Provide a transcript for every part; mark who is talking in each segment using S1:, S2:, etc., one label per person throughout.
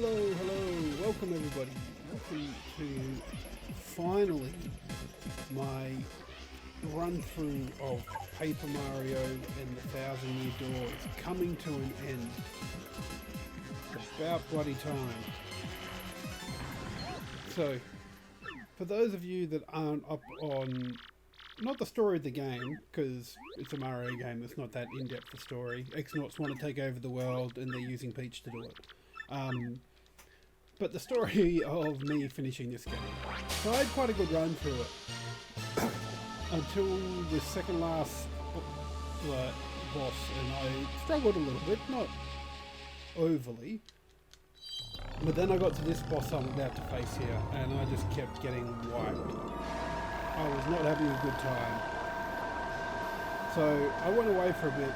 S1: Hello, welcome everybody. Welcome to finally my run through of Paper Mario and the Thousand Year Door. It's coming to an end. It's about bloody time. So, for those of you that aren't up on, not the story of the game, because it's a Mario game, it's not that in-depth a story. X-Nauts want to take over the world and they're using Peach to do it. But the story of me finishing this game. So I had quite a good run through it. Until the second last boss, and I struggled a little bit, not overly. But then I got to this boss I'm about to face here, and I just kept getting wiped. I was not having a good time. So I went away for a bit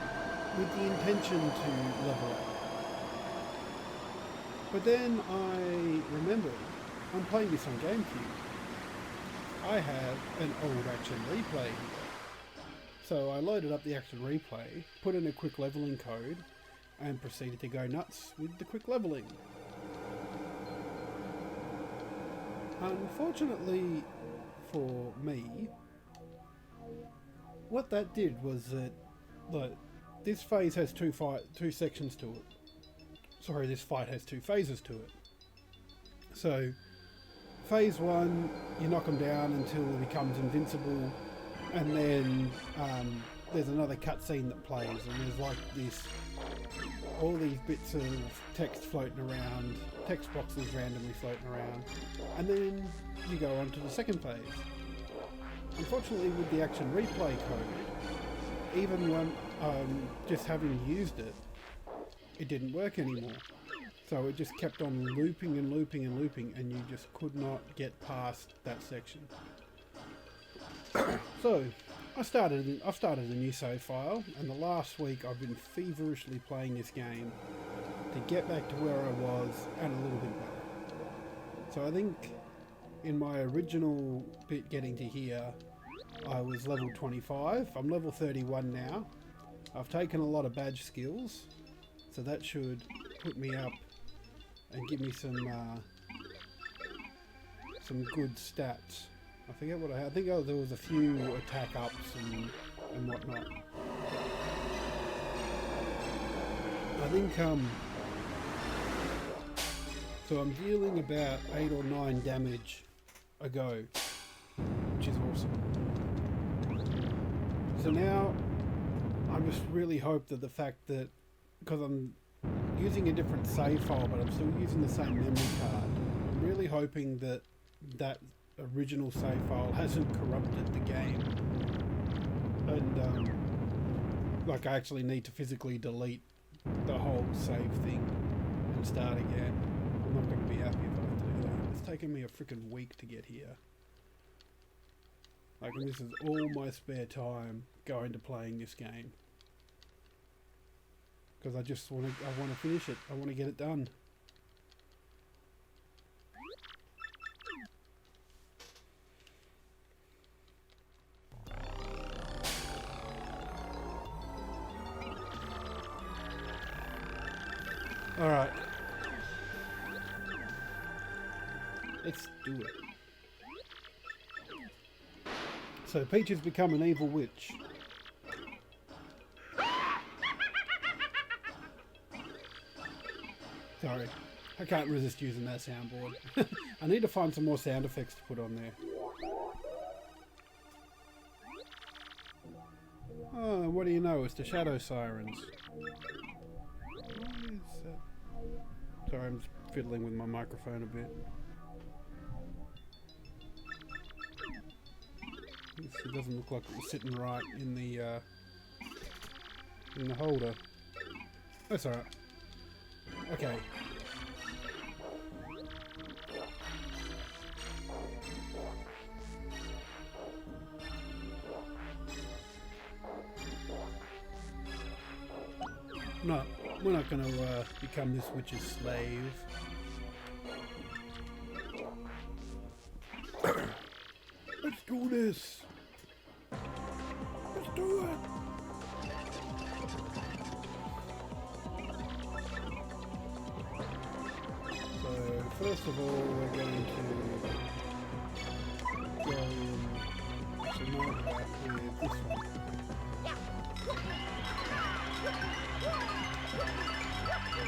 S1: with the intention to level up. But then I remembered, I'm playing this on GameCube. I have an old Action Replay. So I loaded up the Action Replay, put in a quick leveling code, and proceeded to go nuts with the quick leveling. Unfortunately for me, what that did was that, like, this phase has two sections to it. Sorry, this fight has two phases to it. So, phase one, you knock him down until he becomes invincible, and then there's another cutscene that plays, and there's like all these bits of text floating around, text boxes randomly floating around, and then you go on to the second phase. Unfortunately, with the Action Replay code, even when just having used it, it didn't work anymore. So it just kept on looping and looping and looping, and you just could not get past that section. So I've started a new save file, and the last week I've been feverishly playing this game to get back to where I was and a little bit better. So I think in my original bit getting to here, I was level 25. I'm level 31 now. I've taken a lot of badge skills, so that should put me up and give me some good stats. I forget what I had. I think there was a few attack ups and whatnot. I think so I'm dealing about 8 or 9 damage a go, which is awesome. So now I'm just really hope that the fact that, because I'm using a different save file but I'm still using the same memory card, I'm really hoping that that original save file hasn't corrupted the game, and like I actually need to physically delete the whole save thing and start again. I'm not going to be happy if I have to do that. It's taken me a freaking week to get here. Like, and this is all my spare time going to playing this game. Because I want to finish it. I want to get it done. All right. Let's do it. So Peach has become an evil witch. Sorry, I can't resist using that soundboard. I need to find some more sound effects to put on there. Oh, what do you know? It's the Shadow Sirens. What is that? Sorry, I'm just fiddling with my microphone a bit. It doesn't look like it was sitting right in the holder. That's alright. Okay. No, we're not going to become this witch's slave. Let's do this. Let's do it. first of all, we're going to go in some more with this one.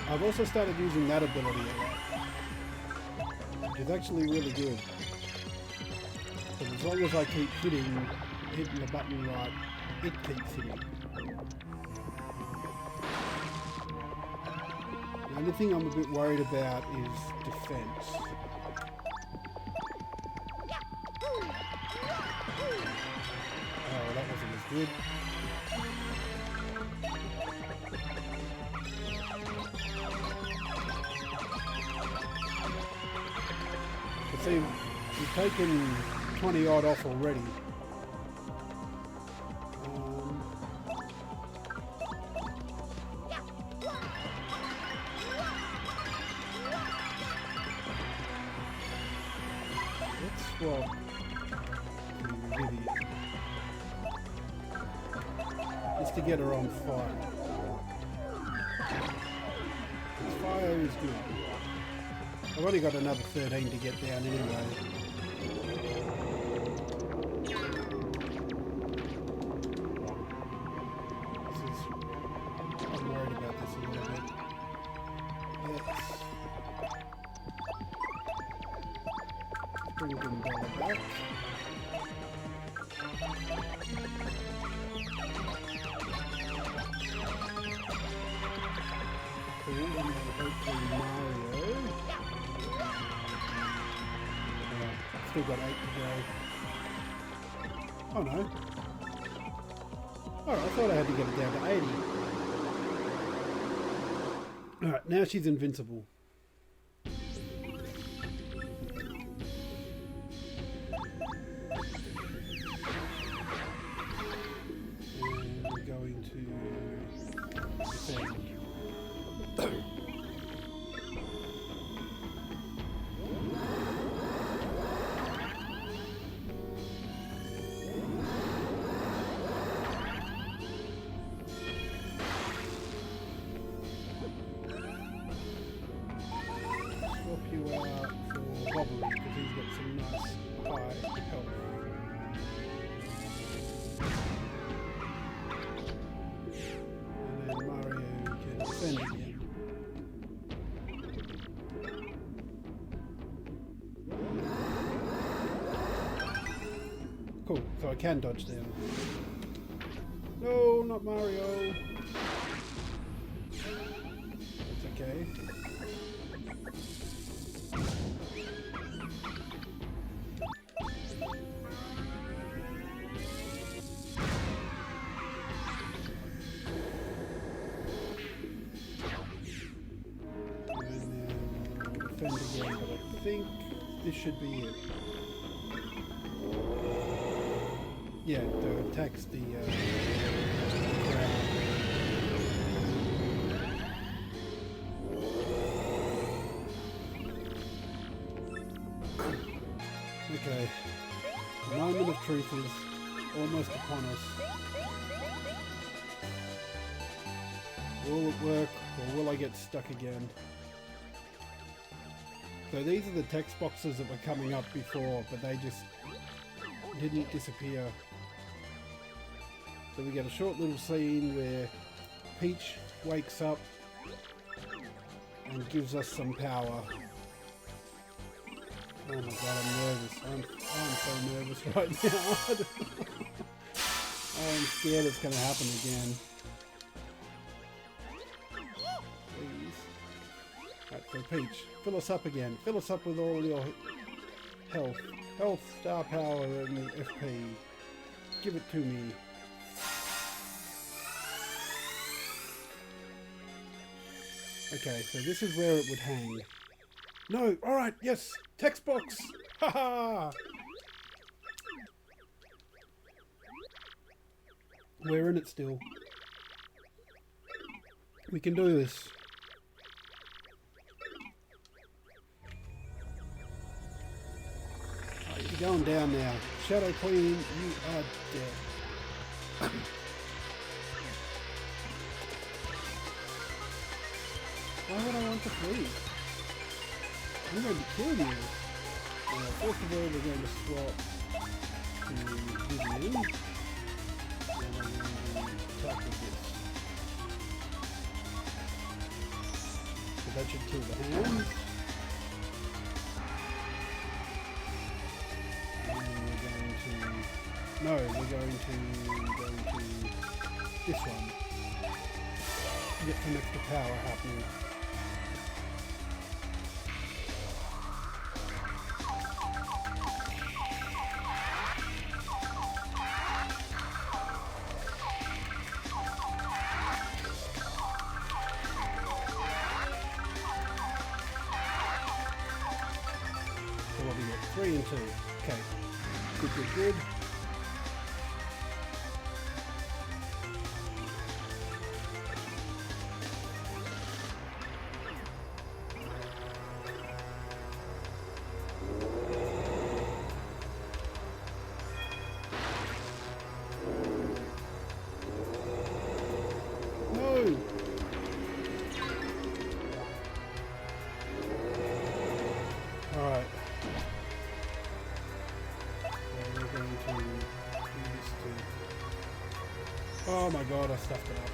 S1: I've also started using that ability a lot. It's actually really good. Because as long as I keep hitting the button right, it keeps hitting. The only thing I'm a bit worried about is defense. Oh, that wasn't as good. But see, we've taken 20 odd off already. Let's swap to Vivian. Just to get her on fire. Fire is good. I've only got another 13 to get down anyway. I'm worried about this a little bit. Let's bring them back. Cool, and then hopefully Mario. Still got 8 to go. Oh no. Alright, I thought I had to get it down to 80. Alright, now she's invincible. And we're going to defend. Swap you out for Wobbly because he's got some nice high health. And then Mario can defend again. Cool, so I can dodge down. No, not Mario. It's okay. Defend again, but I think this should be it. Yeah, the attacks the ground. Okay, the moment of truth is almost upon us. Will it work, or will I get stuck again? So these are the text boxes that were coming up before, but they just didn't disappear. So we get a short little scene where Peach wakes up and gives us some power. Oh my god, I'm nervous. I'm so nervous right now. I'm scared it's going to happen again. Please. Right, so Peach, fill us up again. Fill us up with all your health. Health, star power, and FP. Give it to me. Okay, so this is where it would hang. No, alright, yes! Text box! Haha! We're in it still. We can do this. Oh, you're going down now. Shadow Queen, you are dead. Why would I want to flee? I'm going to kill you. First of all, we're going to swap to Vivian. And we're going to attack with this. So that should kill the hand. And we're going to... No, we're going to this one. Get some extra power happening. So what do we get? 3 and 2. Okay. Good, good, good. Alright. We're going to do this too. Oh my god, I stuffed it up.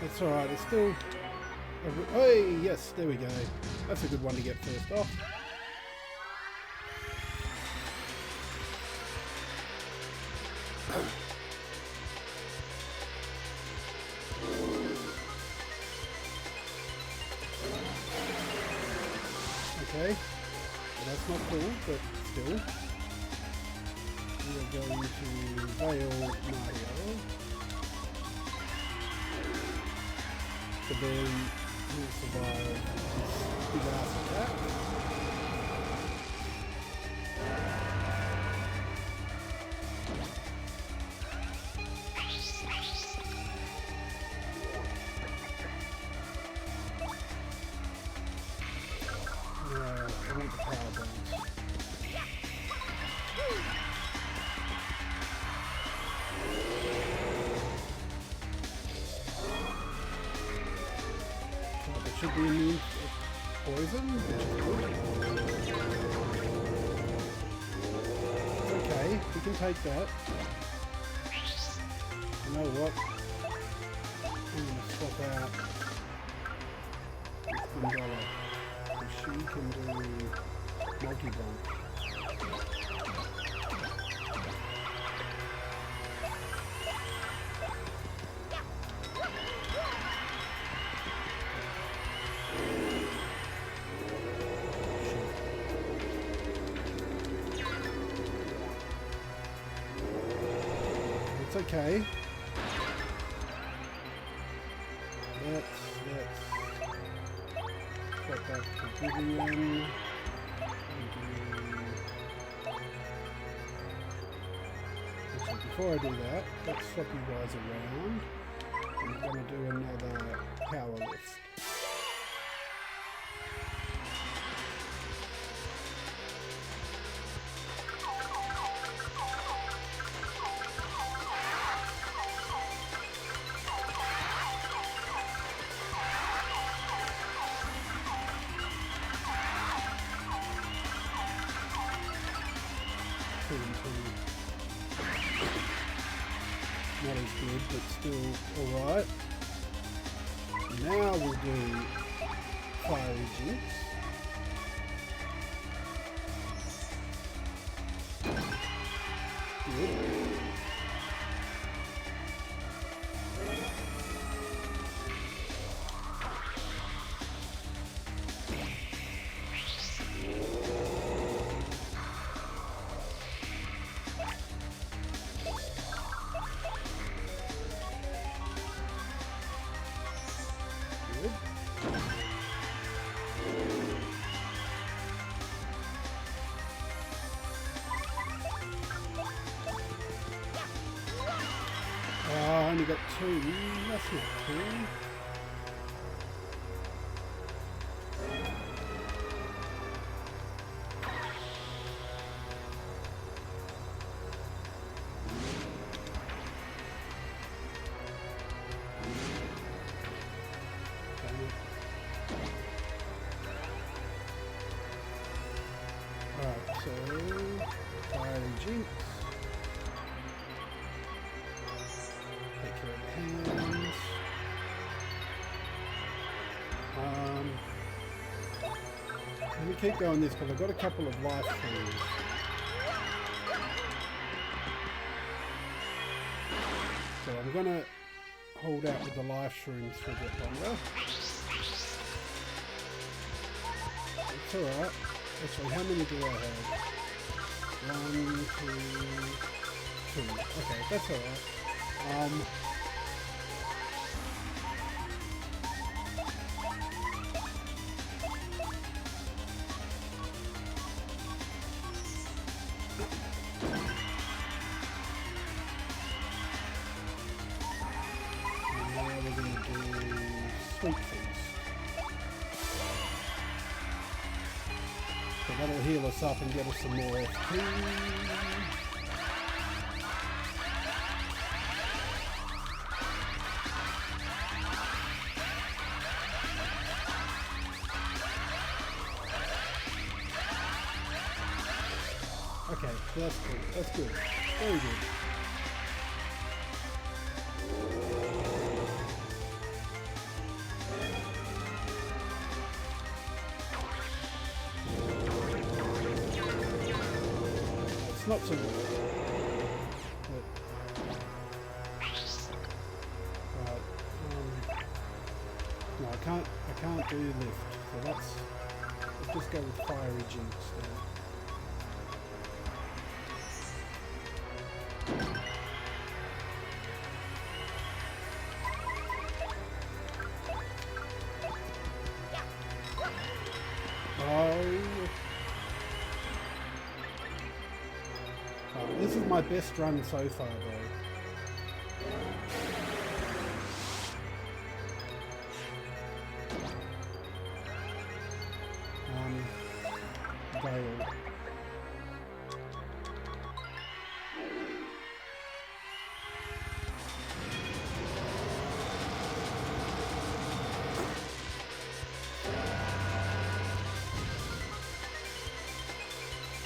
S1: That's alright, it's still... Hey, yes, there we go. That's a good one to get first off. Okay, well, that's not cool, but still. We are going to Veil Mario. But then he'll survive this big ass attack. I want the power bounce. It should be immune to poison, which is good. It's okay, we can take that. You know what? I'm going to swap out with Gundala. She can do multi-bomb. It's okay. Let's swap back to Vivian. Actually, before I do that, let's swap you guys around. I'm going to do another power lift. Not as good, but still alright. Now we'll do Fiery Jinx. Good. I only got 2. That's not cool. So, Fiery Jinx. Take care of the hands. Let me keep going this because I've got a couple of life trees. So I'm going to hold out with the life shrooms for a bit longer. It's alright. Actually, how many do I have? 1, 2, 2. Okay, that's alright. Sweet Feast. So that'll heal us up and get us some more FP. Okay, so that's good. That's good. Very good. Not so good. No, I can't do lift. So let's just go with Fiery Jinx then. This is my best run so far, though. Gale.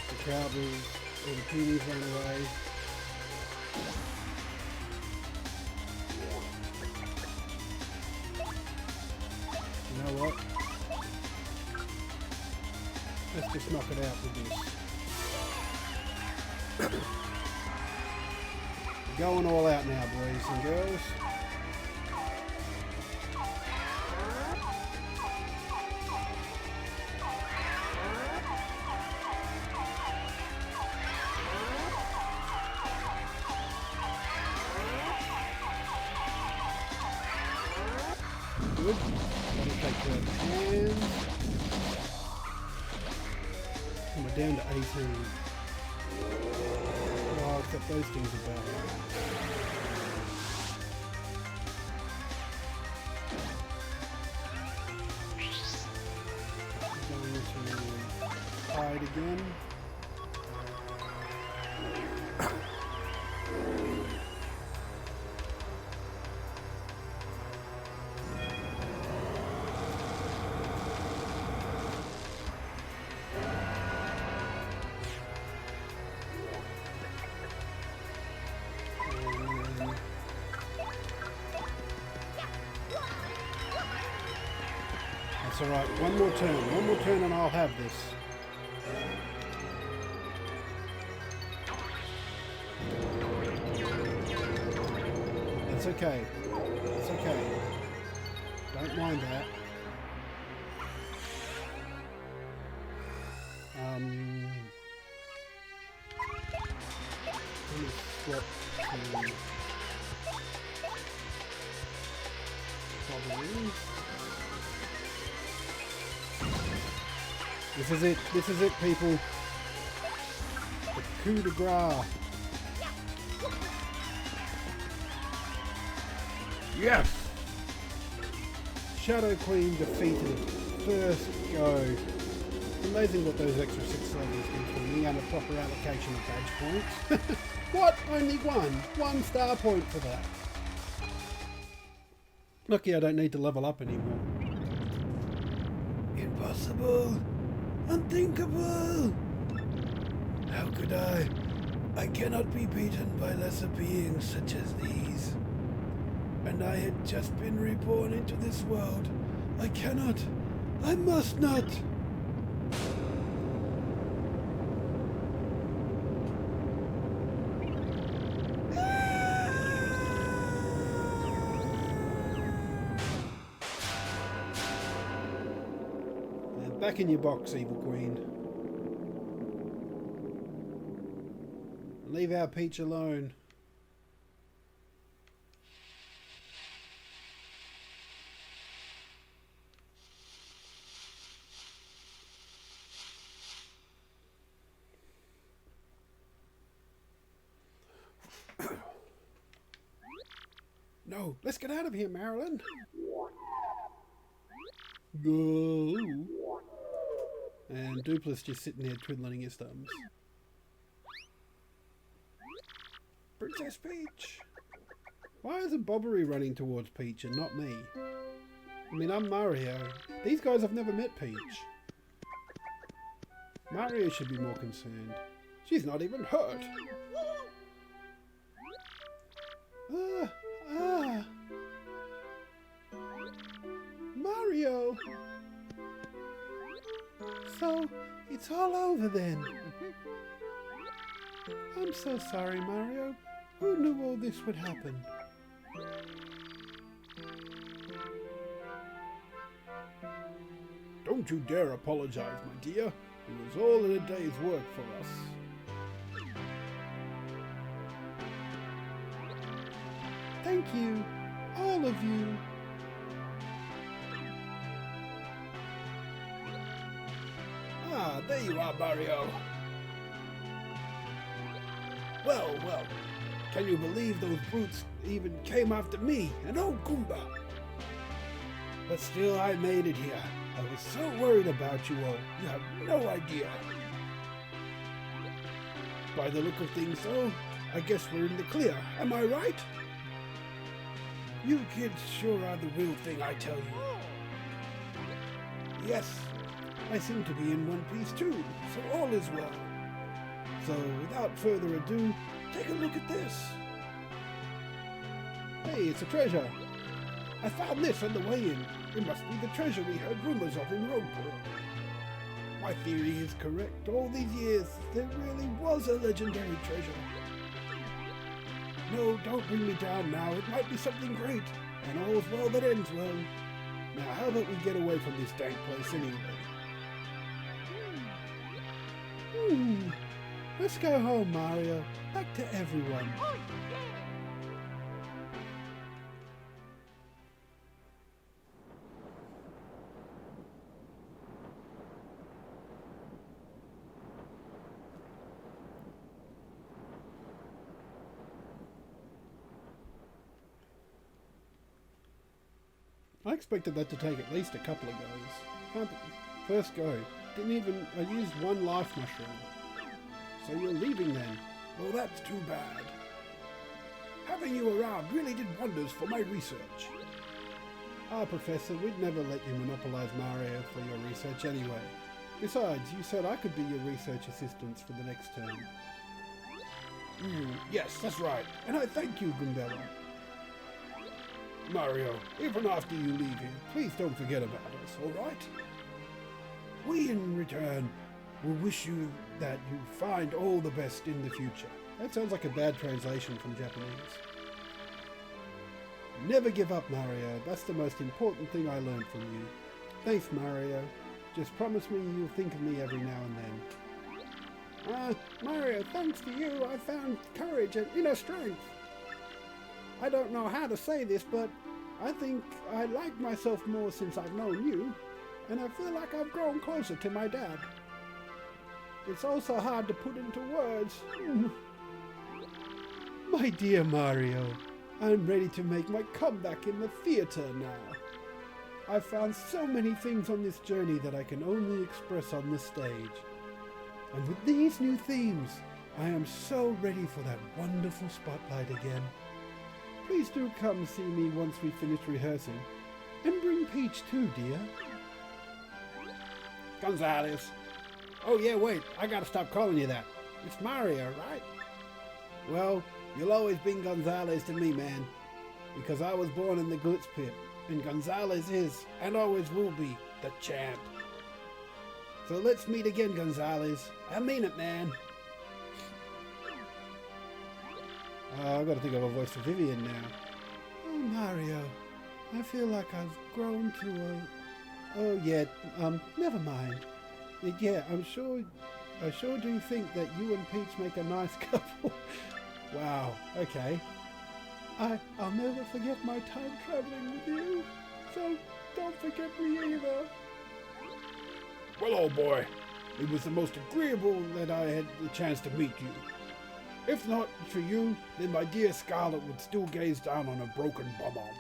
S1: The Cowboys. All the Peonies run away. You know what? Let's just knock it out with this. We're going all out now, boys and girls. Good. That'll take care of the hands. And we're down to 18. Oh, except those things are bad. Going to hide again. That's alright, one more turn and I'll have this. It's okay. It's okay. Don't mind that. Let me swap to probably. This is it, people. The coup de grace. Yes! Shadow Queen defeated. First go. It's amazing what those extra 6 levels do for me and a proper allocation of badge points. What? Only one? 1 star point for that. Lucky I don't need to level up anymore. Impossible! Unthinkable! How could I? I cannot be beaten by lesser beings such as these. And I had just been reborn into this world. I cannot. I must not. Back in your box, evil queen. Leave our Peach alone. No, let's get out of here, Marilyn. Go. And Dupla's just sitting there twiddling his thumbs. Princess Peach! Why isn't Bobbery running towards Peach and not me? I mean, I'm Mario. These guys have never met Peach. Mario should be more concerned. She's not even hurt. Mario! So, it's all over then. I'm so sorry, Mario. Who knew all this would happen? Don't you dare apologize, my dear. It was all in a day's work for us. Thank you, all of you. Ah, there you are, Mario. Well, can you believe those brutes even came after me, an old Goomba? But still, I made it here. I was so worried about you all. You have no idea. By the look of things, though, I guess we're in the clear. Am I right? You kids sure are the real thing, I tell you. Yes, I seem to be in one piece too, so all is well. So, without further ado, take a look at this. Hey, it's a treasure. I found this on the way in. It must be the treasure we heard rumors of in Rogueport. My theory is correct. All these years, there really was a legendary treasure. No, don't bring me down now. It might be something great, and all's well that ends well. Now, how about we get away from this dank place anyway? Let's go home, Mario. Back to everyone. I expected that to take at least a couple of goes. First go. I used one life mushroom. So you're leaving then? Well, that's too bad. Having you around really did wonders for my research. Ah, Professor, we'd never let you monopolize Mario for your research anyway. Besides, you said I could be your research assistant for the next term. Yes, that's right. And I thank you, Goombella. Mario, even after you leave here, please don't forget about us, alright? We, in return, will wish you that you find all the best in the future. That sounds like a bad translation from Japanese. Never give up, Mario. That's the most important thing I learned from you. Thanks, Mario. Just promise me you'll think of me every now and then. Mario, thanks to you, I found courage and inner strength. I don't know how to say this, but I think I like myself more since I've known you, and I feel like I've grown closer to my dad. It's also hard to put into words. My dear Mario, I'm ready to make my comeback in the theatre now. I've found so many things on this journey that I can only express on the stage. And with these new themes, I am so ready for that wonderful spotlight again. Please do come see me once we finish rehearsing. And bring Peach too, dear. Gonzales. Oh yeah, wait, I gotta stop calling you that. It's Mario, right? Well, you'll always be Gonzales to me, man. Because I was born in the Glitz Pit. And Gonzales is, and always will be, the champ. So let's meet again, Gonzales. I mean it, man. I've got to think of a voice for Vivian now. Oh, Mario. I feel like I've grown to a... Oh, yeah, never mind. Yeah, I sure do think that you and Peach make a nice couple. Wow, okay. I'll never forget my time traveling with you. So, don't forget me either. Well, old boy, it was the most agreeable that I had the chance to meet you. If not for you, then my dear Scarlet would still gaze down on a broken bum-on.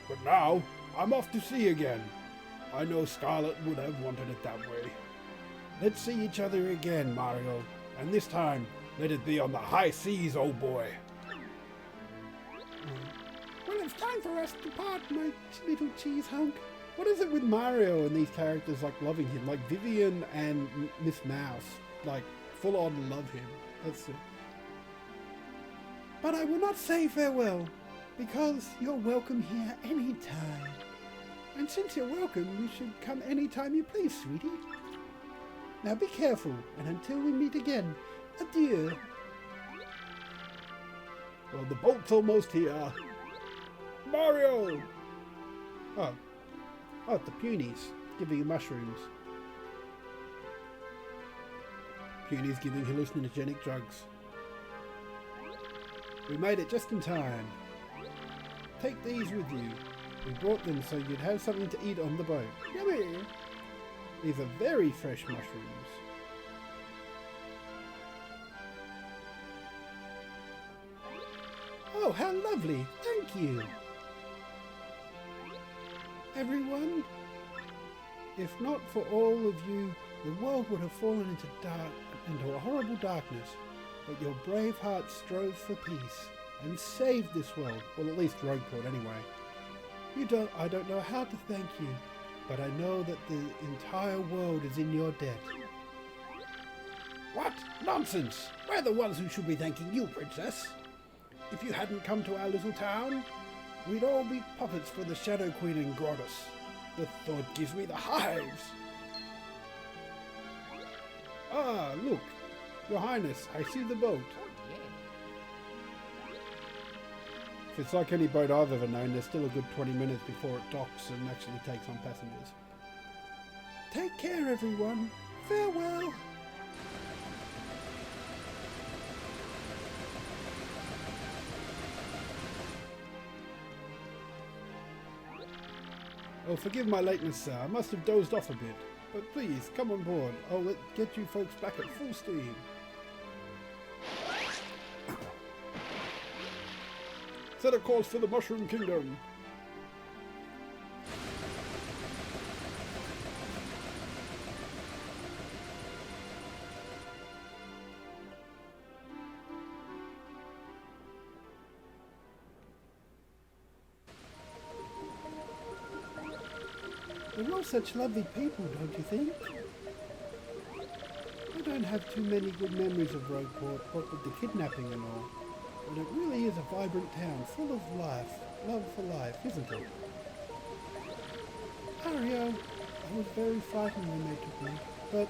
S1: But now, I'm off to sea again. I know Scarlet would have wanted it that way. Let's see each other again, Mario. And this time, let it be on the high seas, old boy. Well, it's time for us to part, my little cheese hunk. What is it with Mario and these characters like loving him? Like Vivian and Miss Mouse, like full on love him. That's it. But I will not say farewell, because you're welcome here anytime. And since you're welcome, you should come anytime you please, sweetie. Now be careful, and until we meet again, adieu. Well, the boat's almost here. Mario! Oh, the Punies giving you mushrooms. Punies giving hallucinogenic drugs. We made it just in time. Take these with you. We brought them so you'd have something to eat on the boat. Yummy! These are very fresh mushrooms. Oh, how lovely! Thank you! Everyone, if not for all of you, the world would have fallen into a horrible darkness. But your brave hearts strove for peace and saved this world. Well, at least Rogueport, anyway. I don't know how to thank you, but I know that the entire world is in your debt. What? Nonsense! We're the ones who should be thanking you, Princess. If you hadn't come to our little town, we'd all be puppets for the Shadow Queen and Grottus. The thought gives me the hives. Ah, look. Your Highness, I see the boat. If it's like any boat I've ever known, there's still a good 20 minutes before it docks and actually takes on passengers. Take care, everyone. Farewell. Oh, forgive my lateness, sir. I must have dozed off a bit. But please, come on board. I'll get you folks back at full steam. Set a course for the Mushroom Kingdom. They're all such lovely people, don't you think? I don't have too many good memories of Rogueport, what with the kidnapping and all. But it really is a vibrant town, full of life, love for life, isn't it? Mario, I was very frightened when they took me, but,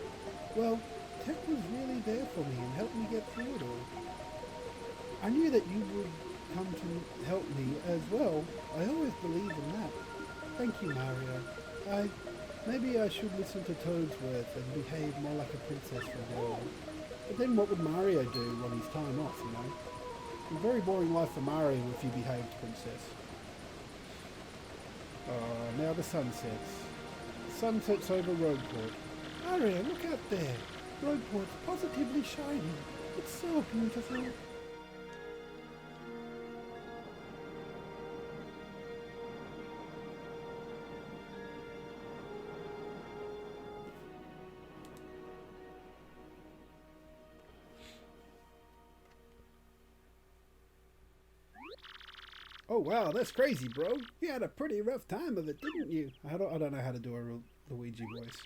S1: well, Tech was really there for me and helped me get through it all. I knew that you would come to help me as well. I always believed in that. Thank you, Mario. Maybe I should listen to Toadsworth and behave more like a princess from now on. But then what would Mario do on his time off, you know? A very boring life for Mario if you behaved princess. Oh, now the sun sets. The sun sets over Rogueport. Mario, look out there. Rogueport's positively shining. It's so beautiful. Oh wow, that's crazy, bro. You had a pretty rough time of it, didn't you? I don't know how to do a Luigi voice.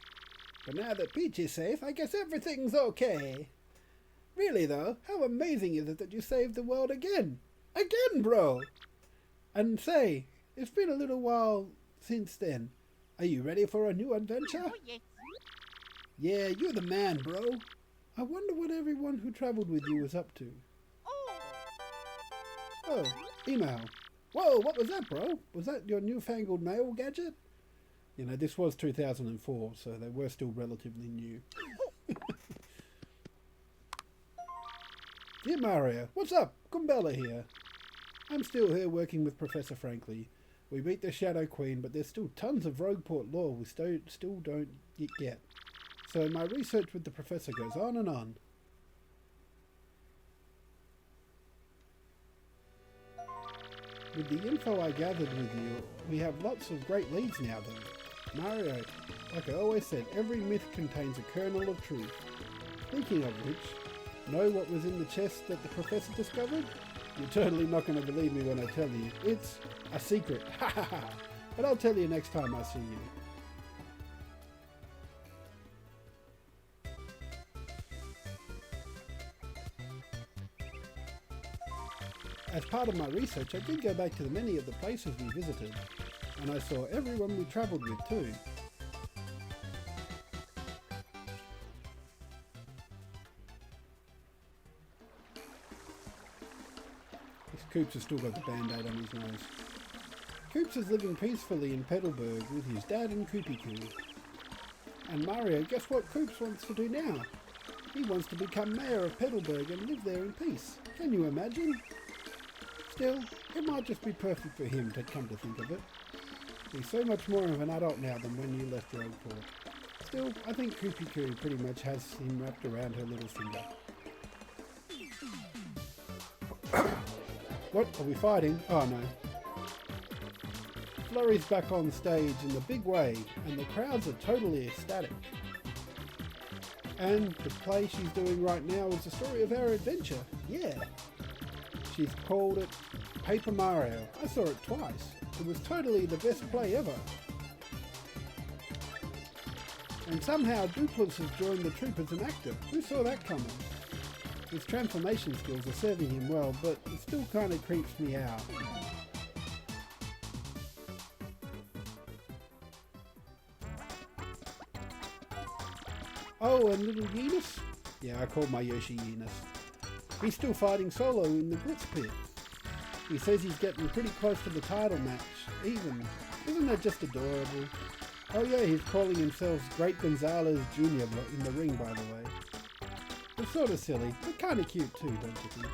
S1: But now that Peach is safe, I guess everything's okay. Really though, how amazing is it that you saved the world again? Again, bro! And say, it's been a little while since then. Are you ready for a new adventure?
S2: Oh, yes.
S1: Yeah, you're the man, bro. I wonder what everyone who travelled with you was up to.
S2: Oh,
S1: Oh, email. Whoa, what was that, bro? Was that your newfangled mail gadget? You know, this was 2004, so they were still relatively new. Dear Mario, what's up? Gumbella here. I'm still here working with Professor Frankly. We beat the Shadow Queen, but there's still tons of Rogueport lore we still don't get. So my research with the Professor goes on and on. With the info I gathered with you, we have lots of great leads now then. Mario, like I always said, every myth contains a kernel of truth. Speaking of which, know what was in the chest that the Professor discovered? You're totally not going to believe me when I tell you. It's a secret. Ha ha ha. But I'll tell you next time I see you. As part of my research, I did go back to many of the places we visited, and I saw everyone we travelled with too. Koops has still got the band-aid on his nose. Koops is living peacefully in Petalburg with his dad and Koopy Koo. And Mario, guess what Koops wants to do now? He wants to become mayor of Petalburg and live there in peace. Can you imagine? Still, it might just be perfect for him to come to think of it. He's so much more of an adult now than when you left Rogueport. Still, I think Koopy Koo pretty much has him wrapped around her little finger. What? Are we fighting? Oh no. Flurry's back on stage in the big way, and the crowds are totally ecstatic. And the play she's doing right now is the story of our adventure. Yeah. She's called it Paper Mario. I saw it twice. It was totally the best play ever. And somehow Dupless has joined the troupe as an actor. Who saw that coming? His transformation skills are serving him well, but it still kind of creeps me out. Oh, and little Enos? Yeah, I called my Yoshi Enos. He's still fighting solo in the Glitz Pit. He says he's getting pretty close to the title match, even. Isn't that just adorable? Oh yeah, he's calling himself Great Gonzalez Jr. in the ring, by the way. It's sort of silly, but kind of cute too, don't you think?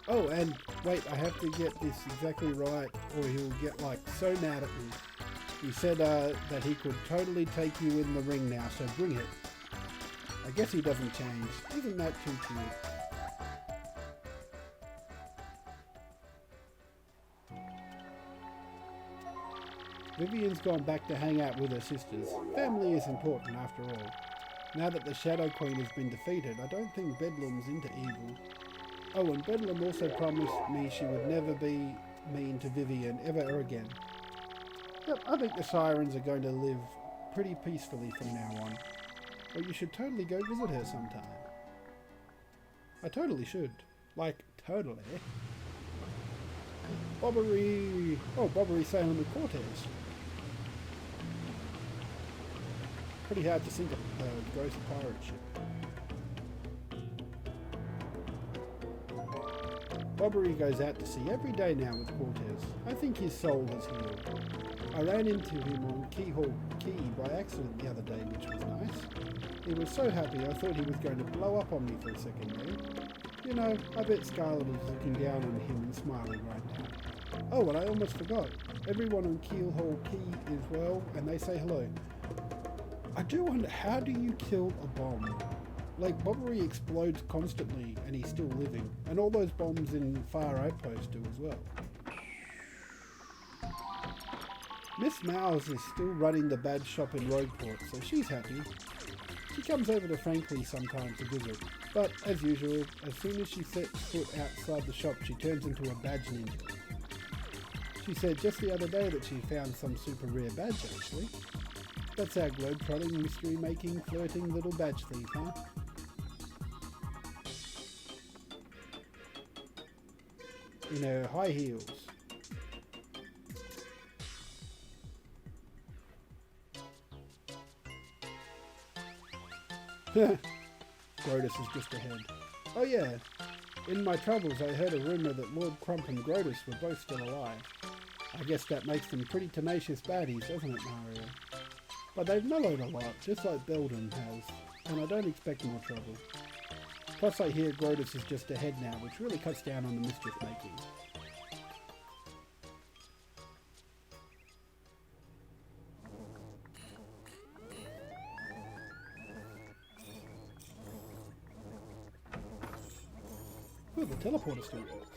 S1: Oh, and wait, I have to get this exactly right, or he'll get like so mad at me. He said that he could totally take you in the ring now, so bring it. I guess he doesn't change. Isn't that too cute? Vivian's gone back to hang out with her sisters. Family is important after all. Now that the Shadow Queen has been defeated, I don't think Bedlam's into evil. Oh, and Bedlam also promised me she would never be mean to Vivian ever again. Yep, I think the Sirens are going to live pretty peacefully from now on. But you should totally go visit her sometime. I totally should. Like, totally. Bobbery! Oh, Bobbery sailing with Cortez. Pretty hard to sink a ghost pirate ship. Bobbery goes out to sea every day now with Cortez. I think his soul has healed. I ran into him on Keyhole Key by accident the other day, which was nice. He was so happy I thought he was going to blow up on me for a second there. You know, I bet Scarlet is looking down on him and smiling right now. Oh, and I almost forgot. Everyone on Keelhole Key is well, and they say hello. I do wonder, how do you kill a bomb? Like, Bobbery explodes constantly, and he's still living. And all those bombs in Fire Outpost do as well. Miss Mouse is still running the badge shop in Rogueport, so she's happy. She comes over to Frankly sometimes to visit, but as usual, as soon as she sets foot outside the shop, she turns into a badge ninja. She said just the other day that she found some super rare badge, actually. That's our globe-trotting, mystery-making, flirting little badge thief, huh? in her high heels. Grotus is just ahead. Oh yeah, in my travels I heard a rumour that Lord Crump and Grotus were both still alive. I guess that makes them pretty tenacious baddies, doesn't it, Mario? But they've mellowed a lot, just like Beldum has, and I don't expect more trouble. Plus I hear Grotus is just ahead now, which really cuts down on the mischief making. Oh, the teleporter still works.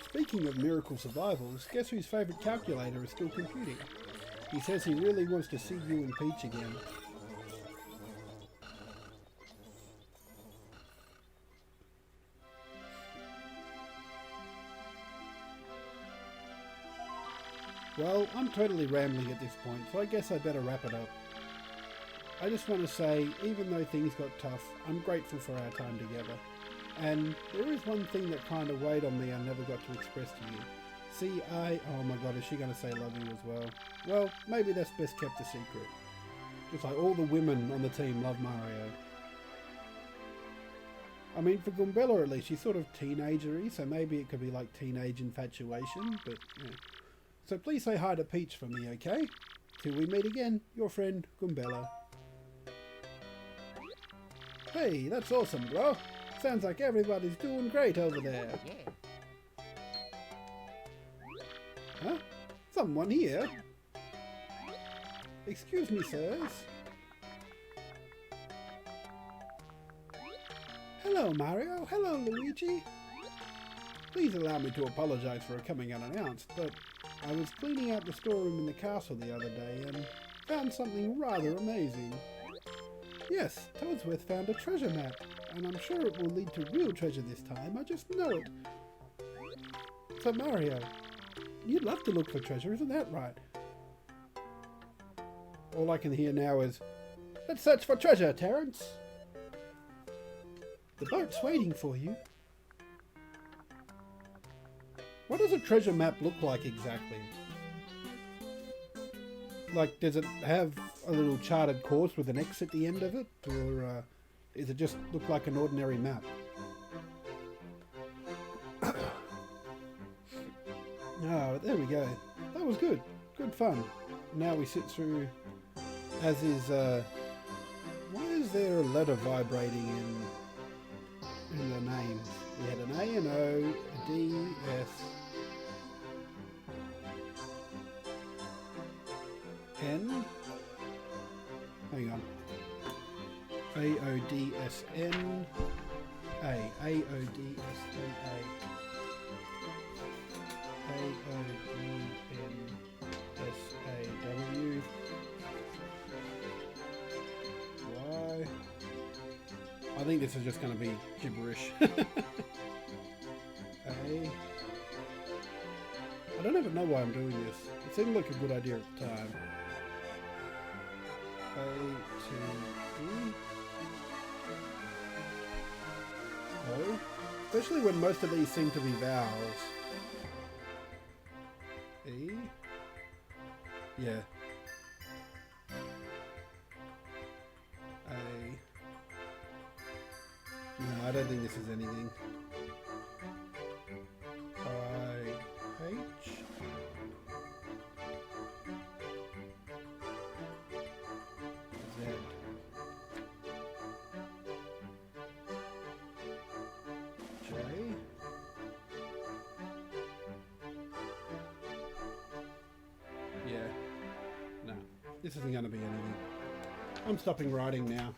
S1: Speaking of miracle survivals, guess whose favourite calculator is still computing? He says he really wants to see you and Peach again. Well, I'm totally rambling at this point, so I guess I better wrap it up. I just want to say, even though things got tough, I'm grateful for our time together. And there is one thing that kind of weighed on me I never got to express to you. See, oh my god, is she going to say love you as well? Well, maybe that's best kept a secret. Just like all the women on the team love Mario. I mean, for Goombella at least, she's sort of teenagery, so maybe it could be like teenage infatuation, but yeah. So please say hi to Peach for me, okay? Till we meet again, your friend, Goombella. Hey, that's awesome, bro. Sounds like everybody's doing great over there.
S2: Yeah.
S1: Huh? Someone here? Excuse me, sirs. Hello, Mario. Hello, Luigi. Please allow me to apologize for coming unannounced, but I was cleaning out the storeroom in the castle the other day and found something rather amazing. Yes, Toadsworth found a treasure map, and I'm sure it will lead to real treasure this time. I just know it. So Mario, you'd love to look for treasure, isn't that right? All I can hear now is, let's search for treasure, Terence. The boat's waiting for you. What does a treasure map look like exactly? Like, does it have a little charted course with an X at the end of it? Or does it just look like an ordinary map? Oh, there we go. That was good. Good fun. Now we sit through, as is, why is there a letter vibrating in the names? We had an A, an O, a D, S, N. Hang on. A-O-D-S-N. A. A-O-D-S-N-A. A-O-D-N-S-A-W. Y. I think this is just going to be gibberish. A. I don't even know why I'm doing this. It seemed like a good idea at the time. A to E. O. Especially when most of these seem to be vowels. E. Yeah. A. No, I don't think this is anything. I. H. Z. J. Yeah. No. This isn't going to be anything. I'm stopping writing now.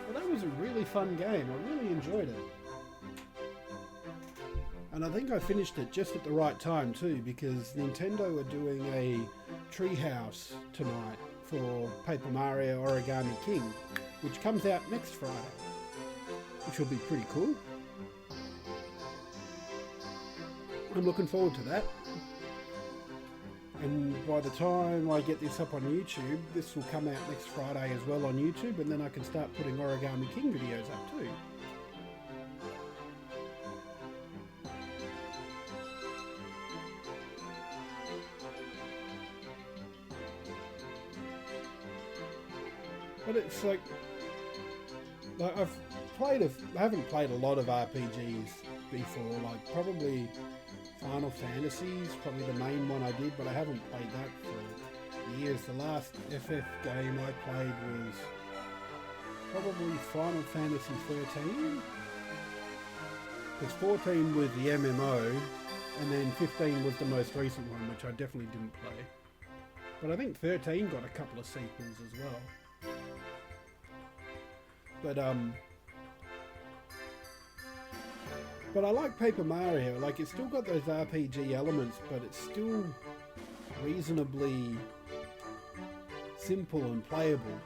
S1: Well, that was a really fun game. I really enjoyed it. And I think I finished it just at the right time too, because Nintendo are doing a treehouse tonight for Paper Mario Origami King, which comes out next Friday, which will be pretty cool. I'm looking forward to that. And by the time I get this up on YouTube, this will come out next Friday as well on YouTube, and then I can start putting Origami King videos up too. But it's like I haven't played a lot of RPGs before, like probably Final Fantasy's probably the main one I did, but I haven't played that for years. The last FF game I played was probably Final Fantasy 13, because 14 was the MMO, and then 15 was the most recent one, which I definitely didn't play. But I think 13 got a couple of sequels as well. But I like Paper Mario. Like, it's still got those RPG elements, but it's still reasonably simple and playable.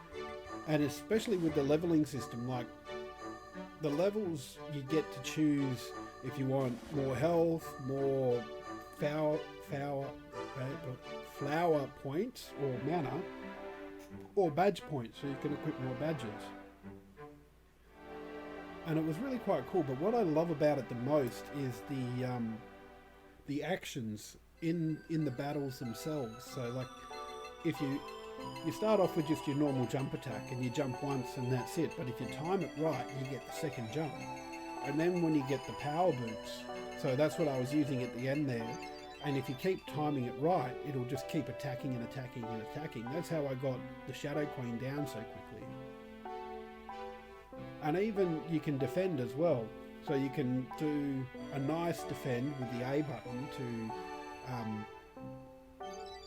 S1: And especially with the leveling system, like the levels you get to choose if you want more health, more flower points or mana, or badge points, so you can equip more badges. And it was really quite cool. But what I love about it the most is the actions in the battles themselves. So like, if you start off with just your normal jump attack and you jump once and that's it. But if you time it right, you get the second jump. And then when you get the power boots, so that's what I was using at the end there. And if you keep timing it right, it'll just keep attacking and attacking and attacking. That's how I got the Shadow Queen down so quickly. And even you can defend as well. So you can do a nice defend with the A button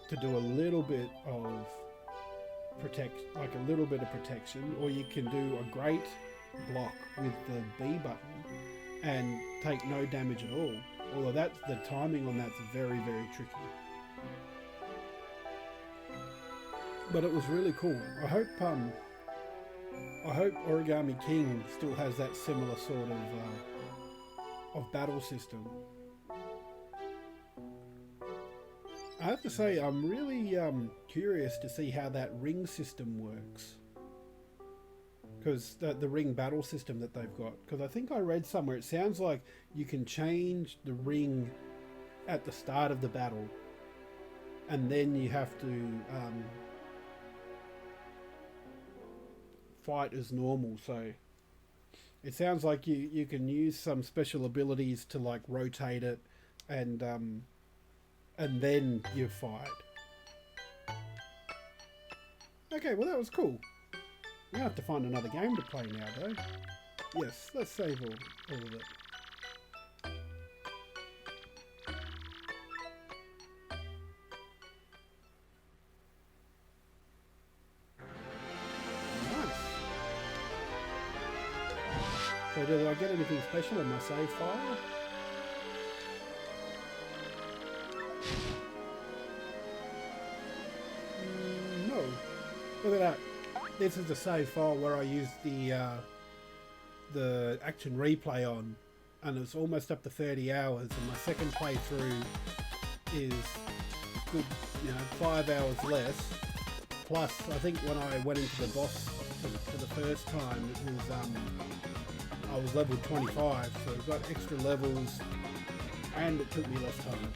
S1: to do a little bit of a little bit of protection, or you can do a great block with the B button and take no damage at all. Although the timing on that's very, very tricky. But it was really cool. I hope Origami King still has that similar sort of battle system. I have to say, I'm really curious to see how that ring system works. Because the ring battle system that they've got. Because I think I read somewhere, it sounds like you can change the ring at the start of the battle. And then you have to fight as normal. So it sounds like you can use some special abilities to like rotate it and then you fight. Okay, well that was cool. We have to find another game to play now though. Yes, let's save all of it. So did I get anything special in my save file? No. Look at that. This is the save file where I used the action replay on, and it's almost up to 30 hours, and my second playthrough is good, 5 hours less. Plus, I think when I went into the boss for the first time, it was I was level 25, so I've got extra levels, and it took me less time.